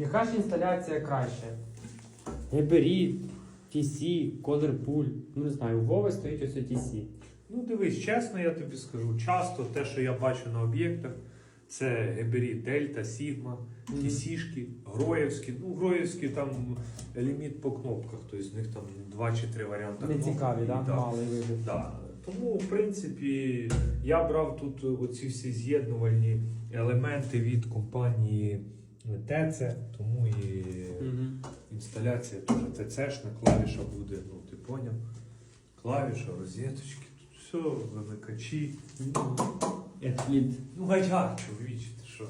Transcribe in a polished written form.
Яка ж інсталяція краще? Гібрид, TC, Colorpool. Ну не знаю, у Вови стоїть ось TC. Ну дивись, чесно я тобі скажу, часто те, що я бачу на об'єктах, це Гебері, Дельта, Сігма, TC-шки, Гроєвські. Ну, Гроєвські там ліміт по кнопках, тобто з них там 2 чи 3 варіанти. Не кнопок. цікаві, І да? да. Малий вибір. Да. Тому, в принципі, я брав тут оці всі з'єднувальні елементи від компанії ТЦ, тому і інсталяція теж ТЦ-шна, клавіша буде, ну ти поняв? Клавіша, розеточки, тут все, вимикачі. Як флінт. Ну гайчак, чоловіче, ти що?